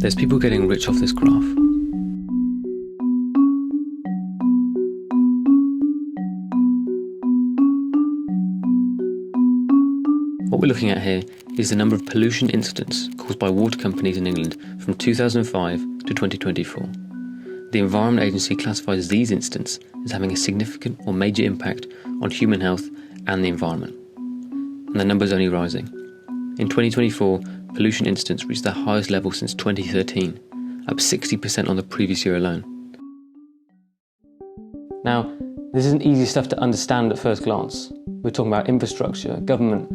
There's people getting rich off this graph. What we're looking at here is the number of pollution incidents caused by water companies in England from 2005 to 2024. The Environment Agency classifies these incidents as having a significant or major impact on human health and the environment. And the number is only rising. In 2024, pollution incidents reached their highest level since 2013, up 60% on the previous year alone. Now, this isn't easy stuff to understand at first glance. We're talking about infrastructure, government,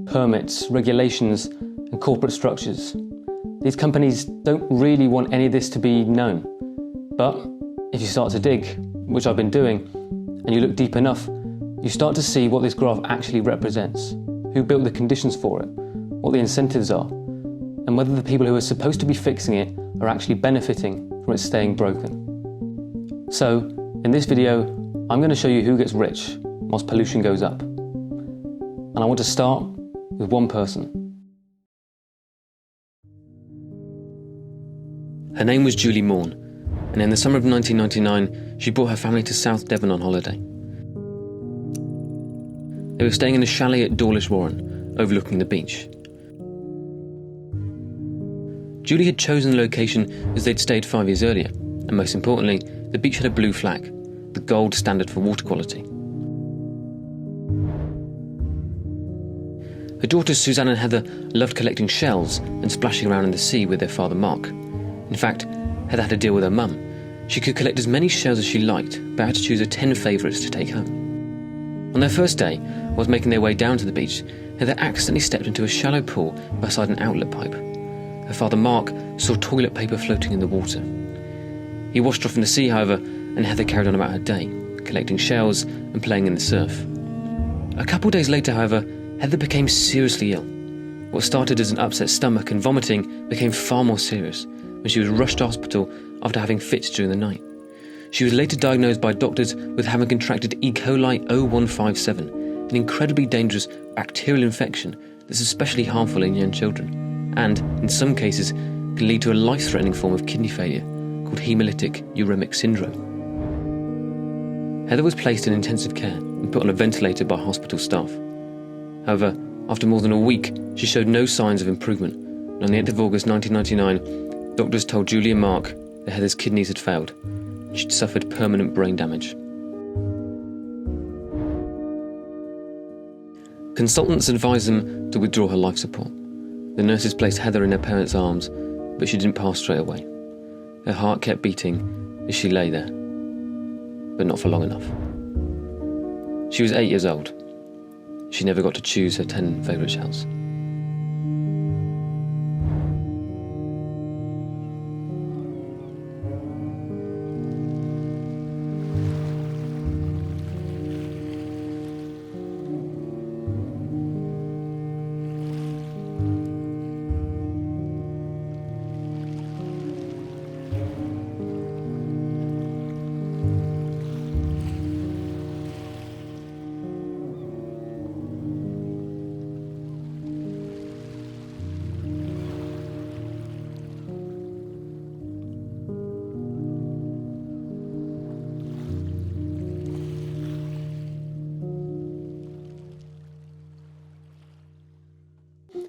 permits, regulations, and corporate structures. These companies don't really want any of this to be known. But if you start to dig, which I've been doing, and you look deep enough, you start to see what this graph actually represents, who built the conditions for it, what the incentives are, and whether the people who are supposed to be fixing it are actually benefiting from it staying broken. So, in this video, I'm going to show you who gets rich whilst pollution goes up. And I want to start with one person. Her name was Julie Morn, and in the summer of 1999, she brought her family to South Devon on holiday. They were staying in a chalet at Dawlish Warren, overlooking the beach. Julie had chosen the location as they'd stayed 5 years earlier, and most importantly, the beach had a blue flag, the gold standard for water quality. Her daughters Suzanne and Heather loved collecting shells and splashing around in the sea with their father Mark. In fact, Heather had a deal with her mum. She could collect as many shells as she liked, but had to choose her 10 favourites to take home. On their first day, whilst making their way down to the beach, Heather accidentally stepped into a shallow pool beside an outlet pipe. Her father Mark saw toilet paper floating in the water. He washed off in the sea, however, and Heather carried on about her day, collecting shells and playing in the surf. A couple days later, however, Heather became seriously ill. What started as an upset stomach and vomiting became far more serious when she was rushed to hospital after having fits during the night. She was later diagnosed by doctors with having contracted E. coli 0157, an incredibly dangerous bacterial infection that's especially harmful in young children, and, in some cases, can lead to a life-threatening form of kidney failure called hemolytic uremic syndrome. Heather was placed in intensive care and put on a ventilator by hospital staff. However, after more than a week, she showed no signs of improvement, and on the 8th of August 1999, doctors told Julie and Mark that Heather's kidneys had failed, and she'd suffered permanent brain damage. Consultants advised them to withdraw her life support. The nurses placed Heather in her parents' arms, but she didn't pass straight away. Her heart kept beating as she lay there, but not for long enough. She was 8 years old. She never got to choose her 10 favourite shells.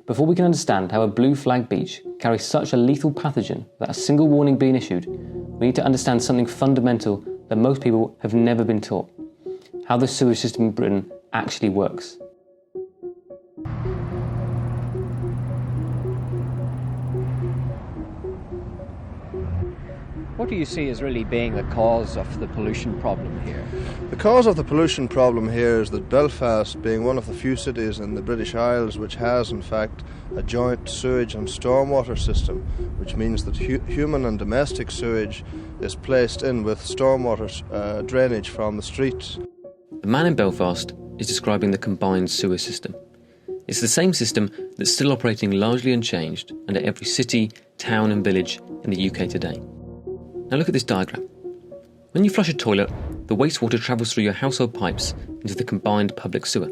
Before we can understand how a blue flag beach carries such a lethal pathogen without a single warning being issued, we need to understand something fundamental that most people have never been taught: how the sewage system in Britain actually works. What do you see as really being the cause of the pollution problem here? The cause of the pollution problem here is that Belfast, being one of the few cities in the British Isles which has in fact a joint sewage and stormwater system, which means that human and domestic sewage is placed in with stormwater drainage from the streets. The man in Belfast is describing the combined sewer system. It's the same system that's still operating largely unchanged under every city, town and village in the UK today. Now look at this diagram. When you flush a toilet, the wastewater travels through your household pipes into the combined public sewer.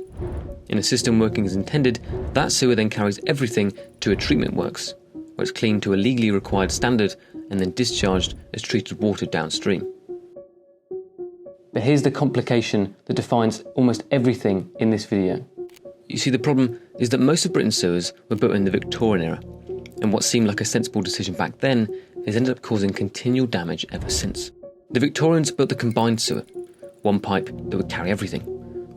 In a system working as intended, that sewer then carries everything to a treatment works, where it's cleaned to a legally required standard and then discharged as treated water downstream. But here's the complication that defines almost everything in this video. You see, the problem is that most of Britain's sewers were built in the Victorian era, and what seemed like a sensible decision back then has ended up causing continual damage ever since. The Victorians built the combined sewer, one pipe that would carry everything.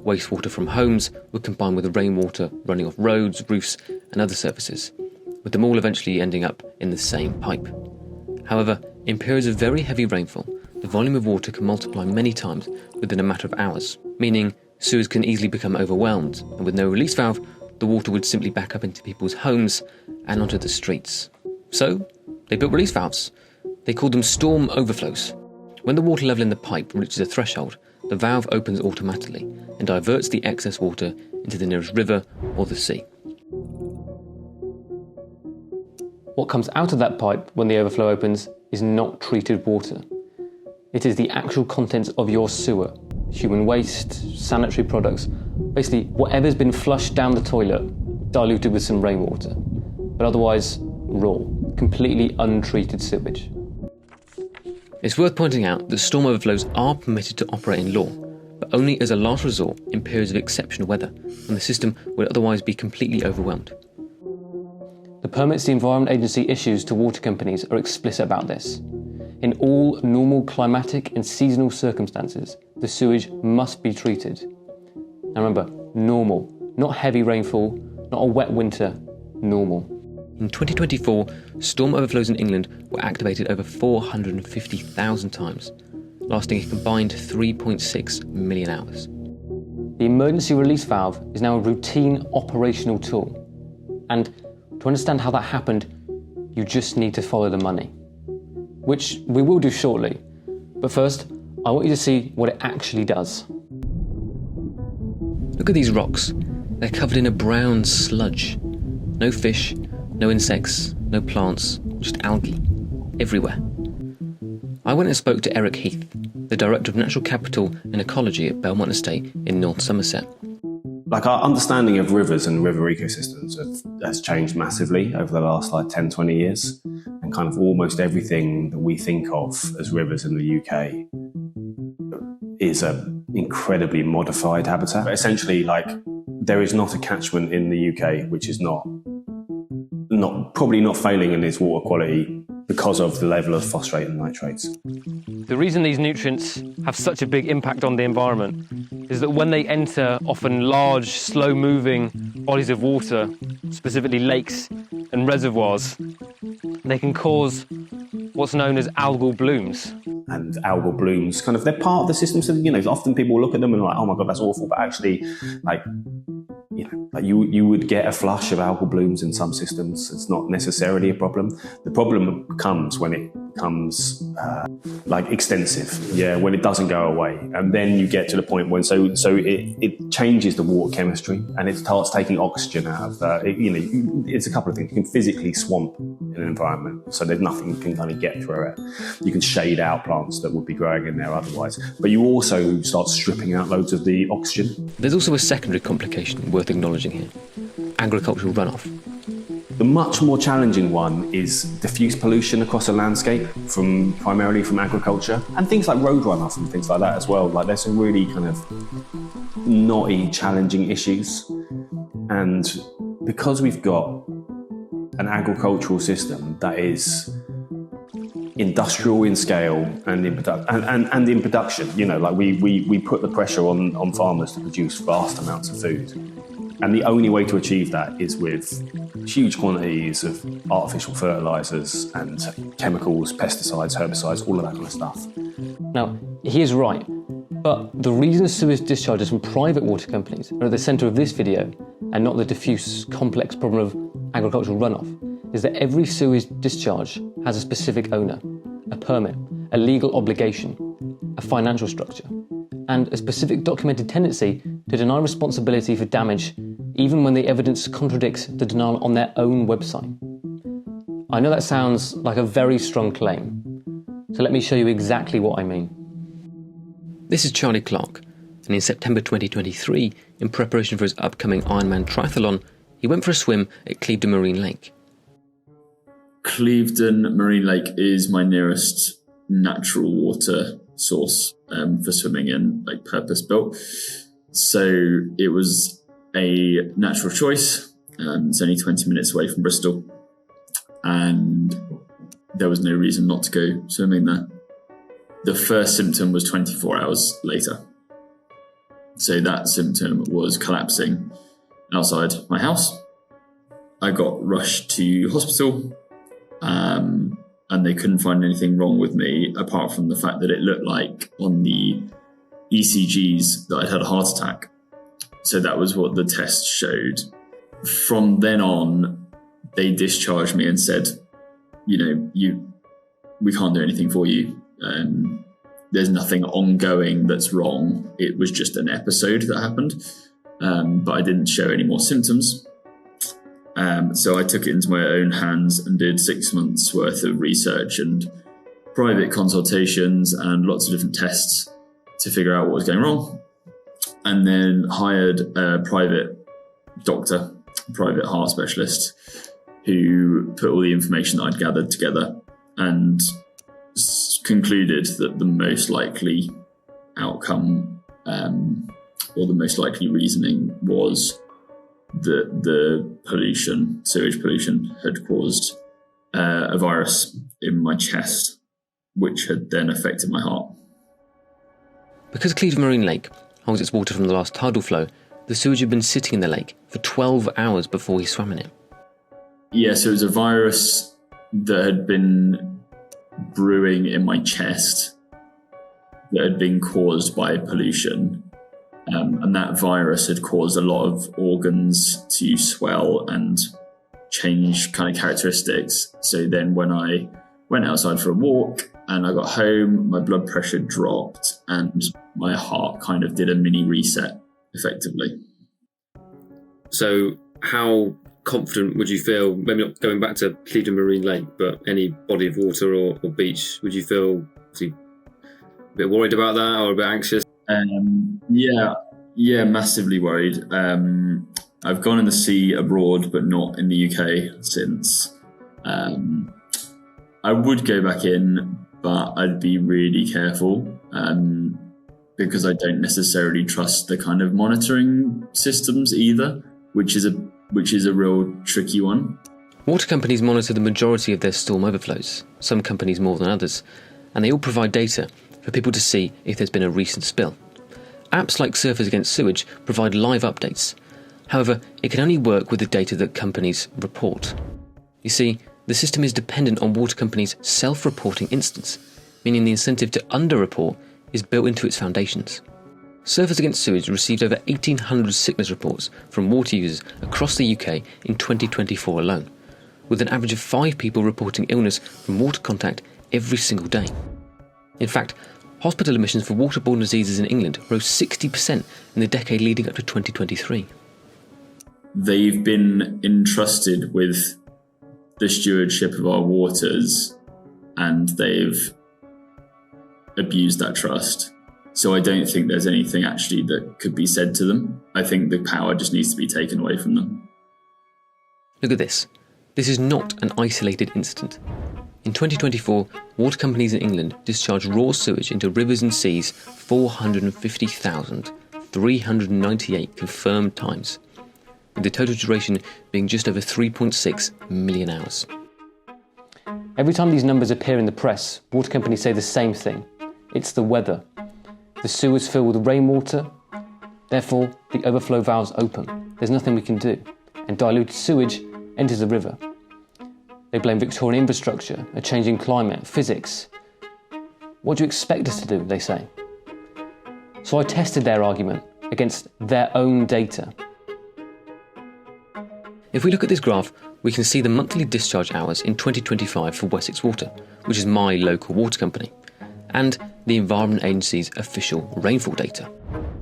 Wastewater from homes would combine with the rainwater running off roads, roofs and other surfaces, with them all eventually ending up in the same pipe. However, in periods of very heavy rainfall, the volume of water can multiply many times within a matter of hours, meaning sewers can easily become overwhelmed, and with no release valve, the water would simply back up into people's homes and onto the streets. So, they built release valves. They called them storm overflows. When the water level in the pipe reaches a threshold, the valve opens automatically and diverts the excess water into the nearest river or the sea. What comes out of that pipe when the overflow opens is not treated water. It is the actual contents of your sewer. Human waste, sanitary products, basically whatever's been flushed down the toilet, diluted with some rainwater, but otherwise raw, completely untreated sewage. It's worth pointing out that storm overflows are permitted to operate in law, but only as a last resort in periods of exceptional weather, when the system would otherwise be completely overwhelmed. The permits the Environment Agency issues to water companies are explicit about this. In all normal climatic and seasonal circumstances, the sewage must be treated. Now remember, normal, not heavy rainfall, not a wet winter, normal. In 2024, storm overflows in England were activated over 450,000 times, lasting a combined 3.6 million hours. The emergency release valve is now a routine operational tool. And to understand how that happened, you just need to follow the money. Which we will do shortly. But first, I want you to see what it actually does. Look at these rocks. They're covered in a brown sludge. No fish, no insects, no plants, just algae. Everywhere. I went and spoke to Eric Heath, the Director of Natural Capital and Ecology at Belmont Estate in North Somerset. Like, our understanding of rivers and river ecosystems has changed massively over the last 10, 20 years. And kind of almost everything that we think of as rivers in the UK is an incredibly modified habitat. But essentially, there is not a catchment in the UK which is probably not failing in its water quality because of the level of phosphate and nitrates. The reason these nutrients have such a big impact on the environment is that when they enter often large, slow-moving bodies of water, specifically lakes and reservoirs, they can cause what's known as algal blooms. And algal blooms, they're part of the system. So, often people look at them and are like, oh my God, that's awful. But actually, you would get a flush of algal blooms in some systems. It's not necessarily a problem. The problem comes when it becomes extensive, when it doesn't go away. And then you get to the point when, so it changes the water chemistry and it starts taking oxygen out of it's a couple of things. You can physically swamp in an environment, so there's nothing you can get through it. You can shade out plants that would be growing in there otherwise. But you also start stripping out loads of the oxygen. There's also a secondary complication worth acknowledging here: agricultural runoff. The much more challenging one is diffuse pollution across a landscape, primarily from agriculture, and things like road runoff and things like that as well. There's some really knotty, challenging issues. And because we've got an agricultural system that is industrial in scale and in production, we put the pressure on farmers to produce vast amounts of food. And the only way to achieve that is with huge quantities of artificial fertilisers and chemicals, pesticides, herbicides, all of that kind of stuff. Now, he is right, but the reason sewage discharges from private water companies are at the centre of this video and not the diffuse, complex problem of agricultural runoff is that every sewage discharge has a specific owner, a permit, a legal obligation, a financial structure, and a specific documented tendency to deny responsibility for damage even when the evidence contradicts the denial on their own website. I know that sounds like a very strong claim, so let me show you exactly what I mean. This is Charlie Clark, and in September 2023, in preparation for his upcoming Ironman triathlon, he went for a swim at Clevedon Marine Lake. Clevedon Marine Lake is my nearest natural water source for swimming in, like purpose built. So it was a natural choice. It's only 20 minutes away from Bristol, and there was no reason not to go swimming there. The first symptom was 24 hours later. So that symptom was collapsing outside my house. I got rushed to hospital, and they couldn't find anything wrong with me apart from the fact that it looked like on the ECGs that I'd had a heart attack. So that was what the test showed. From then on, they discharged me and said, we can't do anything for you. There's nothing ongoing that's wrong. It was just an episode that happened, but I didn't show any more symptoms. So I took it into my own hands and did 6 months worth of research and private consultations and lots of different tests to figure out what was going wrong. And then hired a private doctor, a private heart specialist, who put all the information that I'd gathered together and concluded that the most likely outcome or the most likely reasoning was that the pollution, sewage pollution, had caused a virus in my chest, which had then affected my heart. Because Clevedon Marine Lake holds its water from the last tidal flow, the sewage had been sitting in the lake for 12 hours before he swam in it. Yeah, so it was a virus that had been brewing in my chest that had been caused by pollution. And that virus had caused a lot of organs to swell and change kind of characteristics. So then when I went outside for a walk and I got home, my blood pressure dropped and my heart kind of did a mini reset, effectively. So how confident would you feel, maybe not going back to Clevedon Marine Lake, but any body of water or beach, would you feel a bit worried about that or a bit anxious? Yeah, massively worried. I've gone in the sea abroad, but not in the UK since. I would go back in, but I'd be really careful because I don't necessarily trust the kind of monitoring systems either, which is a real tricky one. Water companies monitor the majority of their storm overflows, some companies more than others, and they all provide data for people to see if there's been a recent spill. Apps like Surfers Against Sewage provide live updates. However, it can only work with the data that companies report. You see, the system is dependent on water companies' self-reporting instance, meaning the incentive to under-report is built into its foundations. Surfers Against Sewage received over 1,800 sickness reports from water users across the UK in 2024 alone, with an average of 5 people reporting illness from water contact every single day. In fact, hospital admissions for waterborne diseases in England rose 60% in the decade leading up to 2023. They've been entrusted with the stewardship of our waters and they've abused that trust. So I don't think there's anything actually that could be said to them. I think the power just needs to be taken away from them. Look at this. This is not an isolated incident. In 2024, water companies in England discharged raw sewage into rivers and seas 450,398 confirmed times, with the total duration being just over 3.6 million hours. Every time these numbers appear in the press, water companies say the same thing. It's the weather. The sewers fill with rainwater, therefore the overflow valves open. There's nothing we can do, and diluted sewage enters the river. They blame Victorian infrastructure, a changing climate, physics. What do you expect us to do, they say. So I tested their argument against their own data. If we look at this graph, we can see the monthly discharge hours in 2025 for Wessex Water, which is my local water company, and the Environment Agency's official rainfall data.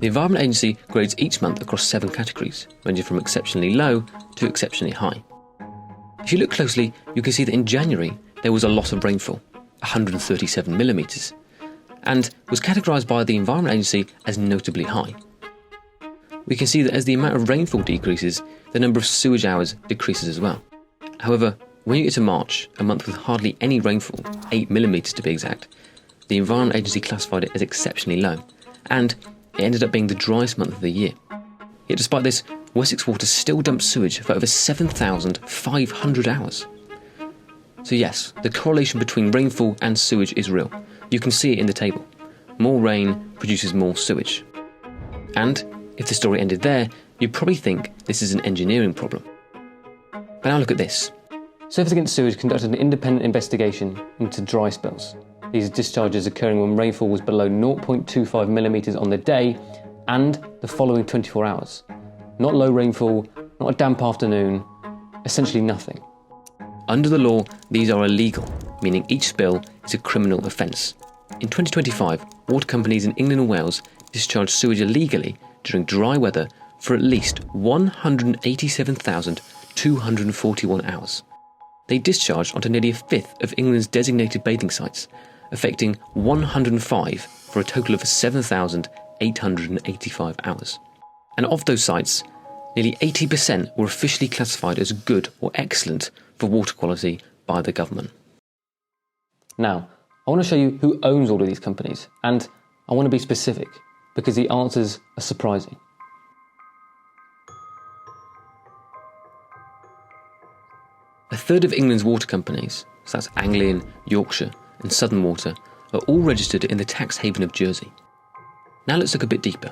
The Environment Agency grades each month across 7 categories, ranging from exceptionally low to exceptionally high. If you look closely, you can see that in January there was a lot of rainfall, 137 millimetres, and was categorised by the Environment Agency as notably high. We can see that as the amount of rainfall decreases, the number of sewage hours decreases as well. However, when you get to March, a month with hardly any rainfall, 8 millimetres to be exact, the Environment Agency classified it as exceptionally low, and it ended up being the driest month of the year. Yet despite this, Wessex Water still dumped sewage for over 7,500 hours. So yes, the correlation between rainfall and sewage is real. You can see it in the table. More rain produces more sewage. And if the story ended there, you'd probably think this is an engineering problem. But now look at this. Surface Against Sewage conducted an independent investigation into dry spells. These discharges occurring when rainfall was below 0.25 millimetres on the day and the following 24 hours. Not low rainfall, not a damp afternoon, essentially nothing. Under the law, these are illegal, meaning each spill is a criminal offence. In 2025, water companies in England and Wales discharged sewage illegally during dry weather for at least 187,241 hours. They discharged onto nearly a fifth of England's designated bathing sites, affecting 105 for a total of 7,885 hours. And of those sites, nearly 80% were officially classified as good or excellent for water quality by the government. Now, I want to show you who owns all of these companies, and I want to be specific because the answers are surprising. A third of England's water companies, so that's Anglian, Yorkshire and Southern Water, are all registered in the tax haven of Jersey. Now let's look a bit deeper.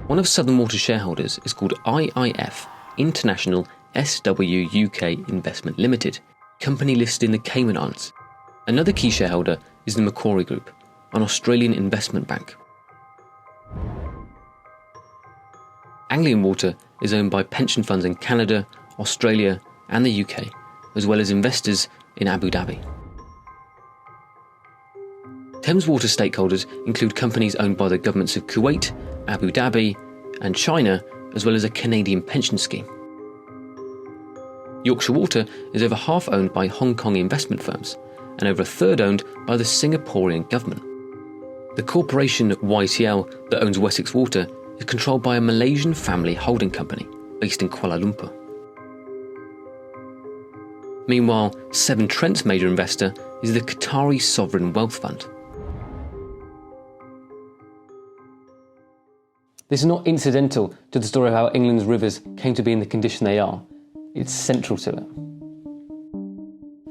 One of Southern Water's shareholders is called IIF, International SW UK Investment Limited, company listed in the Cayman Islands. Another key shareholder is the Macquarie Group, an Australian investment bank. Anglian Water is owned by pension funds in Canada, Australia and the UK, as well as investors in Abu Dhabi. Thames Water stakeholders include companies owned by the governments of Kuwait, Abu Dhabi and China, as well as a Canadian pension scheme. Yorkshire Water is over half owned by Hong Kong investment firms and over a third owned by the Singaporean government. The corporation YTL that owns Wessex Water is controlled by a Malaysian family holding company based in Kuala Lumpur. Meanwhile, Severn Trent's major investor is the Qatari Sovereign Wealth Fund. This is not incidental to the story of how England's rivers came to be in the condition they are. It's central to it.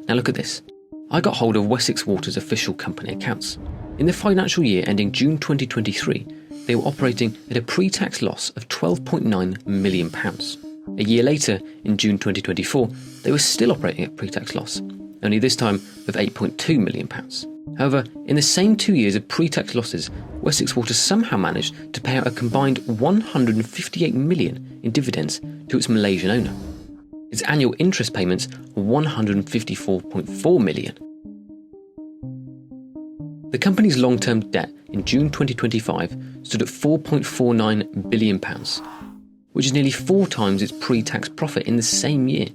Now look at this. I got hold of Wessex Water's official company accounts. In the financial year ending June 2023, they were operating at a pre-tax loss of £12.9 million. A year later, in June 2024, they were still operating at pre-tax loss, only this time of £8.2 million. However, in the same 2 years of pre-tax losses, Wessex Water somehow managed to pay out a combined £158 million in dividends to its Malaysian owner. Its annual interest payments were £154.4 million. The company's long-term debt in June 2025 stood at £4.49 billion, which is nearly 4 times its pre-tax profit in the same year.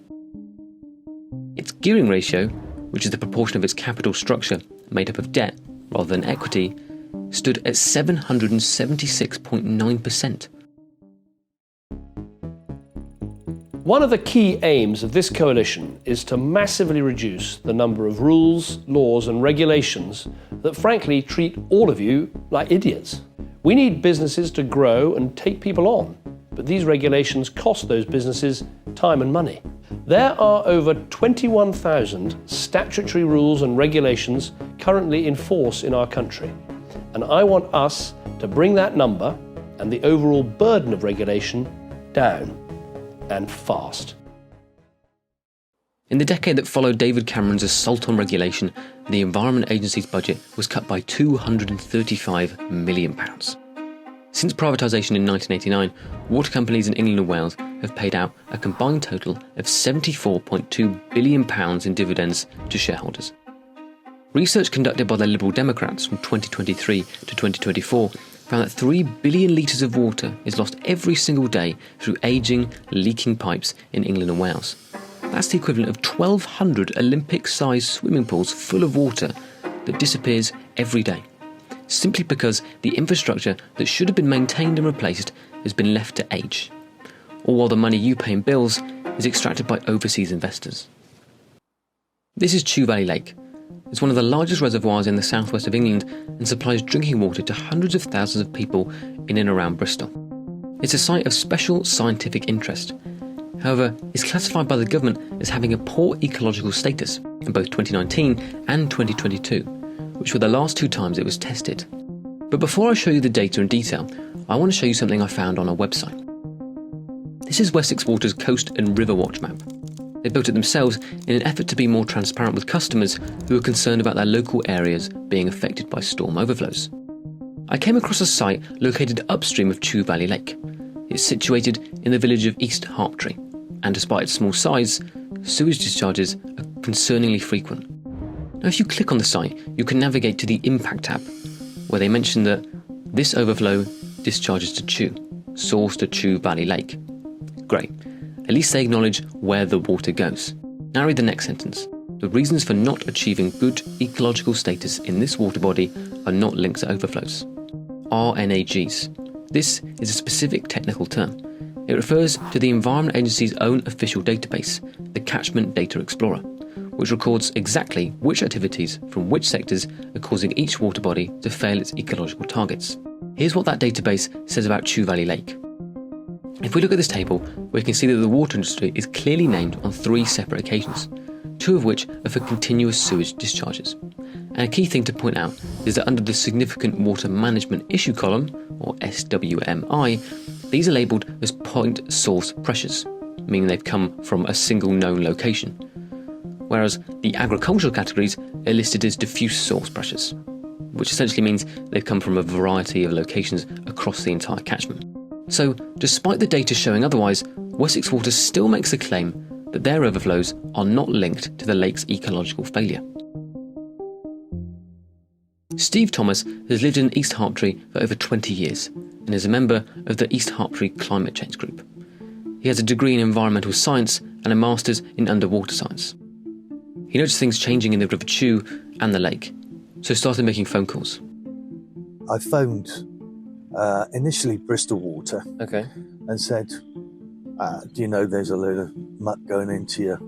Its gearing ratio, which is the proportion of its capital structure made up of debt rather than equity, stood at 776.9%. One of the key aims of this coalition is to massively reduce the number of rules, laws and regulations that frankly treat all of you like idiots. We need businesses to grow and take people on, but these regulations cost those businesses time and money. There are over 21,000 statutory rules and regulations currently in force in our country, and I want us to bring that number and the overall burden of regulation down. And fast. In the decade that followed David Cameron's assault on regulation, the Environment Agency's budget was cut by £235 million. Since privatisation in 1989, water companies in England and Wales have paid out a combined total of £74.2 billion in dividends to shareholders. Research conducted by the Liberal Democrats from 2023 to 2024 found that 3 billion litres of water is lost every single day through ageing, leaking pipes in England and Wales. That's the equivalent of 1,200 Olympic-sized swimming pools full of water that disappears every day, simply because the infrastructure that should have been maintained and replaced has been left to age, all while the money you pay in bills is extracted by overseas investors. This is Chew Valley Lake. It's one of the largest reservoirs in the southwest of England and supplies drinking water to hundreds of thousands of people in and around Bristol. It's a site of special scientific interest. However, it's classified by the government as having a poor ecological status in both 2019 and 2022, which were the last 2 times it was tested. But before I show you the data in detail, I want to show you something I found on our website. This is Wessex Water's Coast and River Watch map. They built it themselves in an effort to be more transparent with customers who are concerned about their local areas being affected by storm overflows. I came across a site located upstream of Chew Valley Lake. It's situated in the village of East Harptree, and despite its small size, sewage discharges are concerningly frequent. Now, if you click on the site, you can navigate to the Impact tab, where they mention that this overflow discharges to Chew, source to Chew Valley Lake. Great. At least they acknowledge where the water goes. Now read the next sentence. The reasons for not achieving good ecological status in this water body are not linked to overflows. RNAGs. This is a specific technical term. It refers to the Environment Agency's own official database, the Catchment Data Explorer, which records exactly which activities from which sectors are causing each water body to fail its ecological targets. Here's what that database says about Chew Valley Lake. If we look at this table, we can see that the water industry is clearly named on 3 separate occasions, 2 of which are for continuous sewage discharges. And a key thing to point out is that under the Significant Water Management Issue column, or SWMI, these are labelled as point source pressures, meaning they've come from a single known location, whereas the agricultural categories are listed as diffuse source pressures, which essentially means they've come from a variety of locations across the entire catchment. So, despite the data showing otherwise, Wessex Water still makes the claim that their overflows are not linked to the lake's ecological failure. Steve Thomas has lived in East Harptree for over 20 years and is a member of the East Harptree Climate Change Group. He has a degree in environmental science and a master's in underwater science. He noticed things changing in the River Chew and the lake, so started making phone calls. I phoned initially Bristol Water and said, do you know there's a load of muck going into your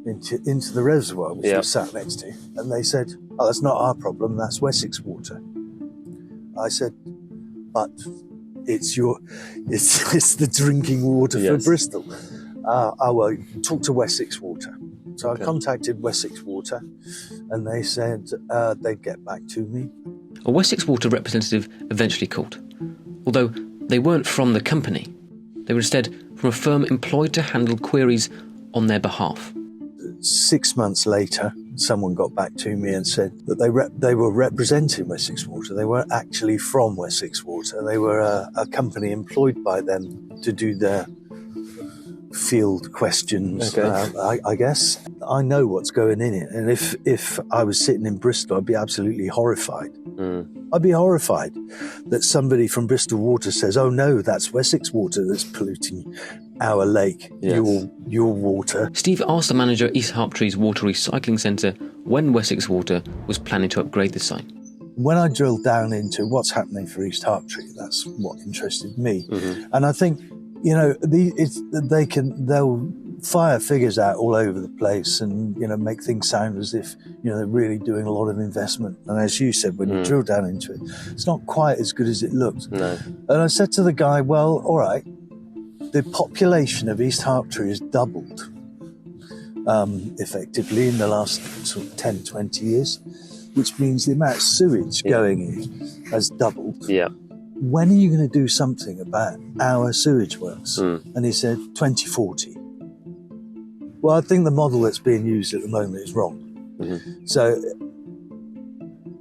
into the reservoir which we sat next to? And they said, oh, that's not our problem, that's Wessex Water. I said, but it's the drinking water for Bristol. Well, talk to Wessex Water. So I contacted Wessex Water and they said they'd get back to me. A Wessex Water representative eventually called, although they weren't from the company. They were instead from a firm employed to handle queries on their behalf. 6 months later, someone got back to me and said that they were representing Wessex Water. They weren't actually from Wessex Water. They were a company employed by them to do their field questions, I guess. I know what's going in it, and if I was sitting in Bristol, I'd be absolutely horrified. I'd be horrified that somebody from Bristol Water says, oh no, that's Wessex Water that's polluting our lake, your water. Steve asked the manager at East Harptree's Water Recycling Centre when Wessex Water was planning to upgrade the site. When I drilled down into what's happening for East Harptree, that's what interested me. And I think, you know, they'll fire figures out all over the place and, you know, make things sound as if, you know, they're really doing a lot of investment. And as you said, when you drill down into it, it's not quite as good as it looks. No. And I said to the guy, well, all right, the population of East Harptree has doubled effectively in the last sort of 10, 20 years, which means the amount of sewage going in has doubled. When are you going to do something about our sewage works? And he said, 2040. Well, I think the model that's being used at the moment is wrong. So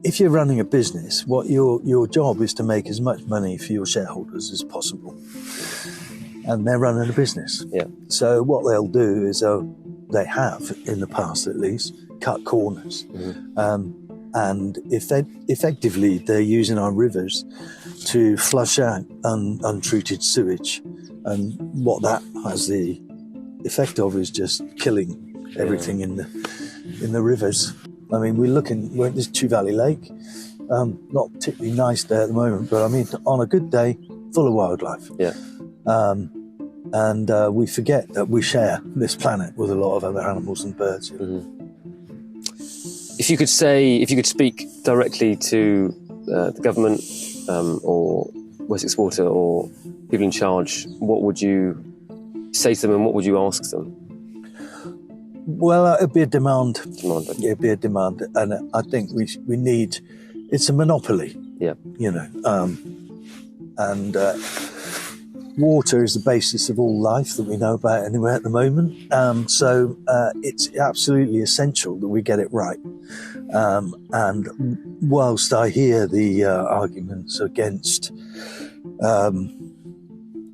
if you're running a business, what your job is to make as much money for your shareholders as possible. And they're running a business. So what they'll do is they have, in the past at least, cut corners. And effectively, they're using our rivers to flush out untreated sewage. And what that has the effect of is just killing everything in the rivers. I mean, we're at this Chew Valley Lake. Not particularly nice there at the moment, but I mean, on a good day, full of wildlife. And we forget that we share this planet with a lot of other animals and birds. if you could speak directly to the government or Wessex Water or people in charge, what would you say to them and what would you ask them? Well, it'd be a demand. Okay. It'd be a demand, and I think we need. It's a monopoly. Yeah. You know, and water is the basis of all life that we know about anywhere at the moment. So it's absolutely essential that we get it right. And whilst I hear the arguments against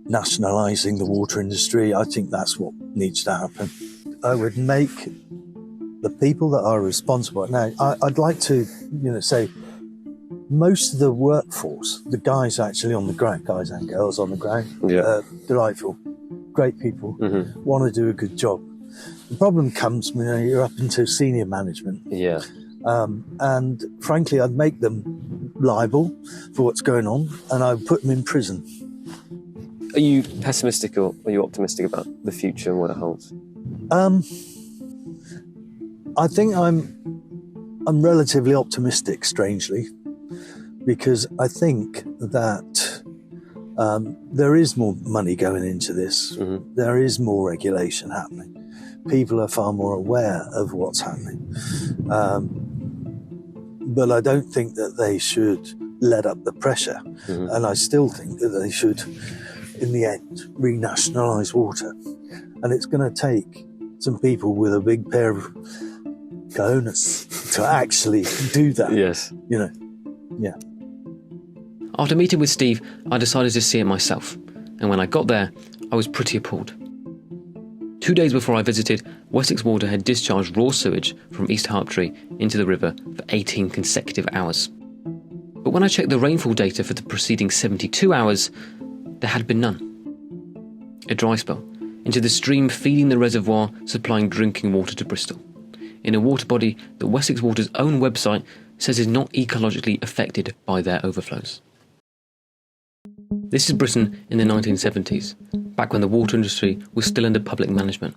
nationalising the water industry, I think that's what needs to happen. I would make the people that are responsible. Now, I'd like to, say most of the workforce, the guys actually on the ground, guys and girls on the ground, delightful, great people, want to do a good job. The problem comes when you're up into senior management. Yeah. And frankly, I'd make them liable for what's going on, and I'd put them in prison. Are you pessimistic or are you optimistic about the future and what it holds? I think I'm relatively optimistic, strangely, because I think that there is more money going into this. There is more regulation happening. People are far more aware of what's happening. But I don't think that they should let up the pressure. And I still think that they should, in the end, renationalise water. And it's going to take some people with a big pair of cojones to actually do that. Yes. Yeah. After meeting with Steve, I decided to see it myself. And when I got there, I was pretty appalled. 2 days before I visited, Wessex Water had discharged raw sewage from East Harptree into the river for 18 consecutive hours. But when I checked the rainfall data for the preceding 72 hours, there had been none. A dry spell into the stream feeding the reservoir supplying drinking water to Bristol, in a water body that Wessex Water's own website says is not ecologically affected by their overflows. This is Britain in the 1970s, back when the water industry was still under public management.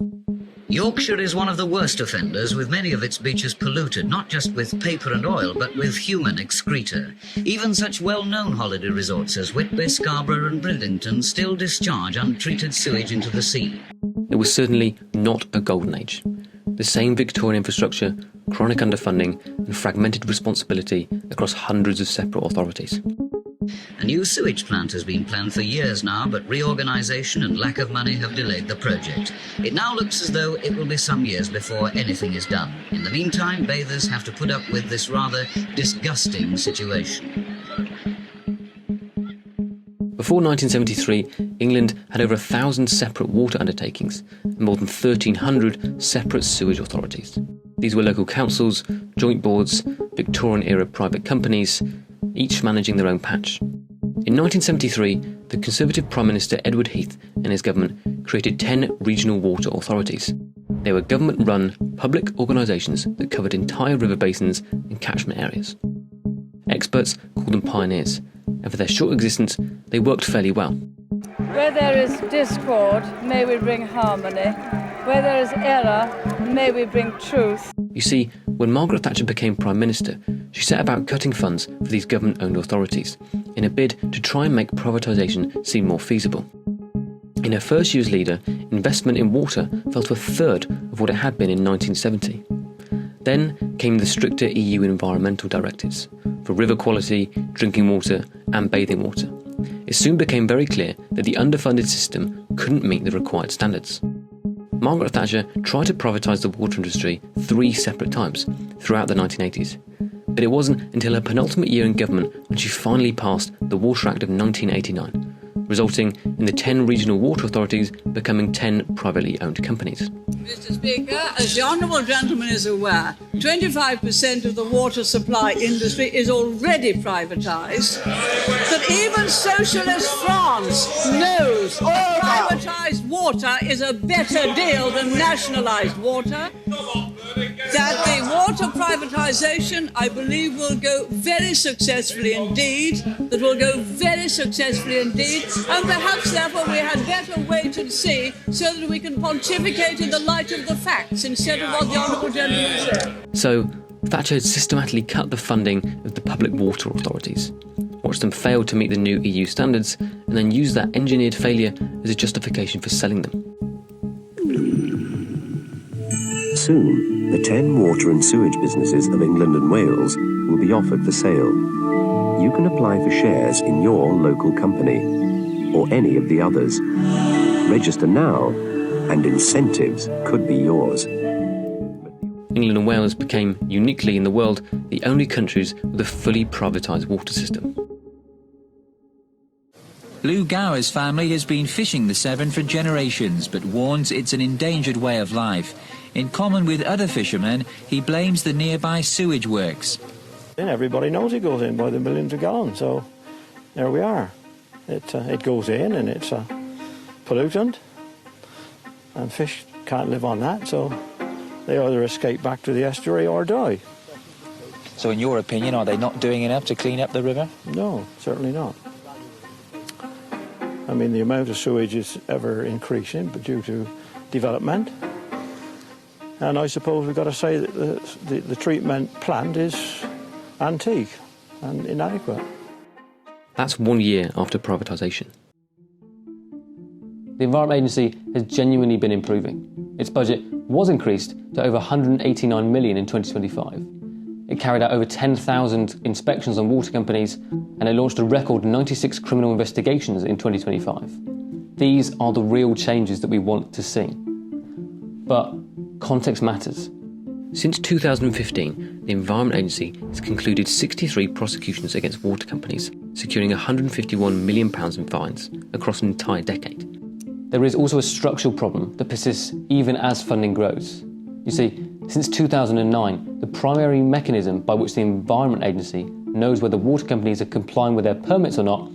Yorkshire is one of the worst offenders, with many of its beaches polluted, not just with paper and oil, but with human excreta. Even such well-known holiday resorts as Whitby, Scarborough and Bridlington still discharge untreated sewage into the sea. It was certainly not a golden age. The same Victorian infrastructure, chronic underfunding and fragmented responsibility across hundreds of separate authorities. A new sewage plant has been planned for years now, but reorganisation and lack of money have delayed the project. It now looks as though it will be some years before anything is done. In the meantime, bathers have to put up with this rather disgusting situation. Before 1973, England had over 1,000 separate water undertakings and more than 1,300 separate sewage authorities. These were local councils, joint boards, Victorian-era private companies, each managing their own patch. In 1973, the Conservative Prime Minister Edward Heath and his government created 10 regional water authorities. They were government-run public organisations that covered entire river basins and catchment areas. Experts called them pioneers, and for their short existence, they worked fairly well. Where there is discord, may we bring harmony. Where there is error, may we bring truth. You see, when Margaret Thatcher became Prime Minister, she set about cutting funds for these government-owned authorities in a bid to try and make privatisation seem more feasible. In her first year as leader, investment in water fell to a third of what it had been in 1970. Then came the stricter EU environmental directives for river quality, drinking water and bathing water. It soon became very clear that the underfunded system couldn't meet the required standards. Margaret Thatcher tried to privatise the water industry 3 separate times throughout the 1980s, but it wasn't until her penultimate year in government when she finally passed the Water Act of 1989, resulting in the 10 regional water authorities becoming 10 privately owned companies. Mr. Speaker, as the Honourable Gentleman is aware, 25% of the water supply industry is already privatised. But even socialist France knows that privatised water is a better deal than nationalised water. That the water privatisation, I believe, will go very successfully indeed. That will go very successfully indeed. And perhaps, therefore, we had better wait and see so that we can pontificate in the light of the facts instead of what the Honourable Gentleman said. So, Thatcher had systematically cut the funding of the public water authorities, watched them fail to meet the new EU standards, and then used that engineered failure as a justification for selling them. Soon, the 10 water and sewage businesses of England and Wales will be offered for sale. You can apply for shares in your local company, or any of the others. Register now, and incentives could be yours. England and Wales became, uniquely in the world, the only countries with a fully privatised water system. Lou Gower's family has been fishing the Severn for generations, but warns it's an endangered way of life. In common with other fishermen, he blames the nearby sewage works. And everybody knows it goes in by the millions of gallons, so there we are. It goes in and it's a pollutant, and fish can't live on that, so they either escape back to the estuary or die. So in your opinion, are they not doing enough to clean up the river? No, certainly not. I mean, the amount of sewage is ever increasing, but due to development. And I suppose we've got to say that the treatment plant is antique and inadequate. That's 1 year after privatisation. The Environment Agency has genuinely been improving. Its budget was increased to over £189 million in 2025. It carried out over 10,000 inspections on water companies, and it launched a record 96 criminal investigations in 2025. These are the real changes that we want to see. But context matters. Since 2015, the Environment Agency has concluded 63 prosecutions against water companies, securing £151 million in fines across an entire decade. There is also a structural problem that persists even as funding grows. You see, since 2009, the primary mechanism by which the Environment Agency knows whether water companies are complying with their permits or not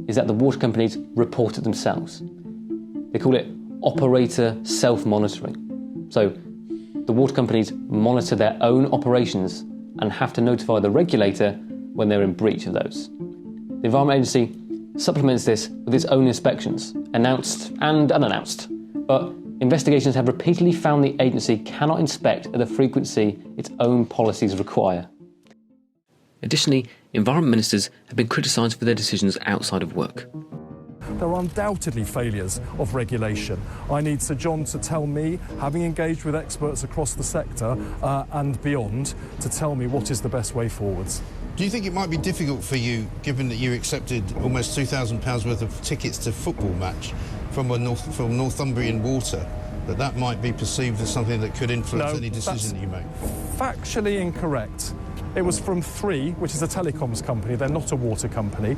is that the water companies report it themselves. They call it operator self-monitoring. So the water companies monitor their own operations and have to notify the regulator when they're in breach of those. The Environment Agency supplements this with its own inspections, announced and unannounced. But investigations have repeatedly found the agency cannot inspect at the frequency its own policies require. Additionally, environment ministers have been criticised for their decisions outside of work. There are undoubtedly failures of regulation. I need Sir John to tell me, having engaged with experts across the sector and beyond, to tell me what is the best way forwards. Do you think it might be difficult for you, given that you accepted almost £2,000 worth of tickets to a football match from Northumbrian water, that might be perceived as something that could influence any decision that you make? Factually incorrect. It was from Three, which is a telecoms company. They're not a water company.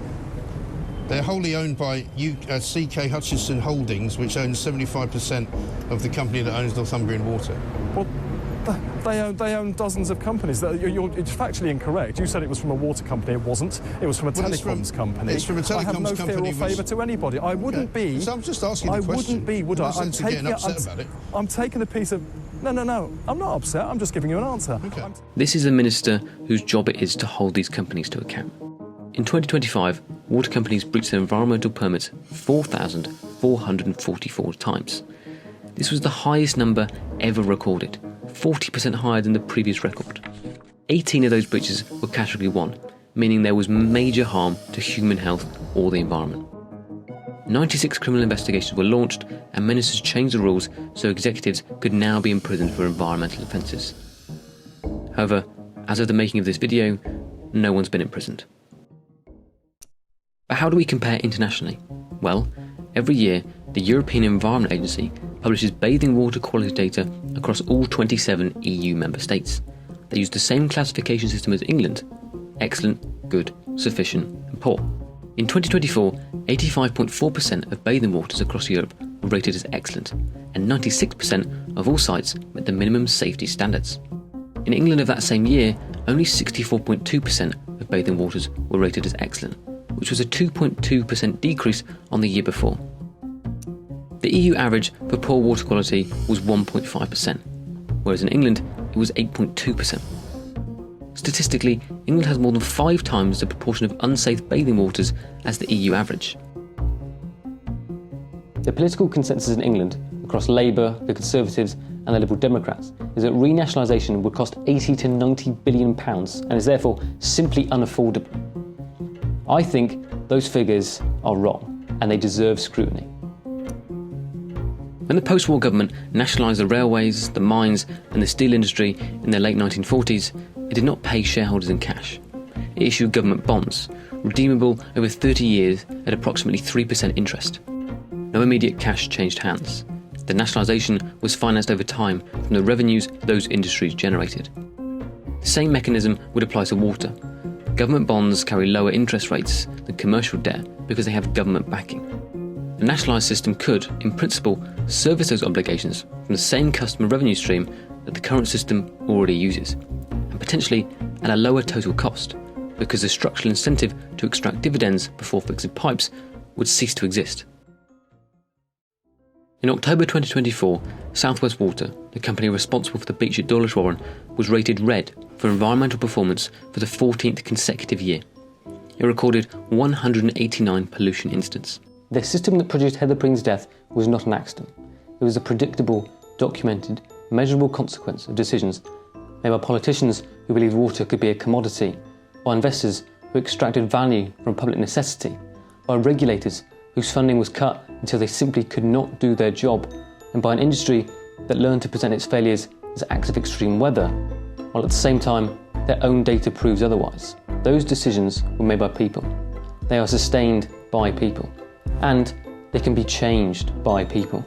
They're wholly owned by CK Hutchison Holdings, which owns 75% of the company that owns Northumbrian Water. Well, they own dozens of companies. It's factually incorrect. You said it was from a water company. It wasn't. It was from a telecoms company. It's from a telecoms company. I have no fear or favour to anybody. I wouldn't be. So I'm just asking the question. I wouldn't be, would I? I'm getting upset about it. I'm taking a piece of... No. I'm not upset. I'm just giving you an answer. Okay. This is a minister whose job it is to hold these companies to account. In 2025, water companies breached their environmental permits 4,444 times. This was the highest number ever recorded, 40% higher than the previous record. 18 of those breaches were Category 1, meaning there was major harm to human health or the environment. 96 criminal investigations were launched, and ministers changed the rules so executives could now be imprisoned for environmental offences. However, as of the making of this video, no one's been imprisoned. But how do we compare internationally? Well, every year, the European Environment Agency publishes bathing water quality data across all 27 EU member states. They use the same classification system as England: excellent, good, sufficient, and poor. In 2024, 85.4% of bathing waters across Europe were rated as excellent, and 96% of all sites met the minimum safety standards. In England of that same year, only 64.2% of bathing waters were rated as excellent, which was a 2.2% decrease on the year before. The EU average for poor water quality was 1.5%, whereas in England it was 8.2%. Statistically, England has more than 5 times the proportion of unsafe bathing waters as the EU average. The political consensus in England, across Labour, the Conservatives and the Liberal Democrats is that renationalisation would cost £80 to £90 billion and is therefore simply unaffordable. I think those figures are wrong and they deserve scrutiny. When the post-war government nationalised the railways, the mines and the steel industry in the late 1940s, it did not pay shareholders in cash. It issued government bonds, redeemable over 30 years at approximately 3% interest. No immediate cash changed hands. The nationalisation was financed over time from the revenues those industries generated. The same mechanism would apply to water. Government bonds carry lower interest rates than commercial debt because they have government backing. The nationalised system could, in principle, service those obligations from the same customer revenue stream that the current system already uses, and potentially at a lower total cost, because the structural incentive to extract dividends before fixing pipes would cease to exist. In October 2024, South West Water, the company responsible for the beach at Dawlish Warren, was rated red for environmental performance for the 14th consecutive year. It recorded 189 pollution incidents. The system that produced Heather Preen's death was not an accident. It was a predictable, documented, measurable consequence of decisions made by politicians who believed water could be a commodity, by investors who extracted value from public necessity, by regulators whose funding was cut until they simply could not do their job, and by an industry that learned to present its failures as acts of extreme weather, while at the same time their own data proves otherwise. Those decisions were made by people. They are sustained by people. And they can be changed by people.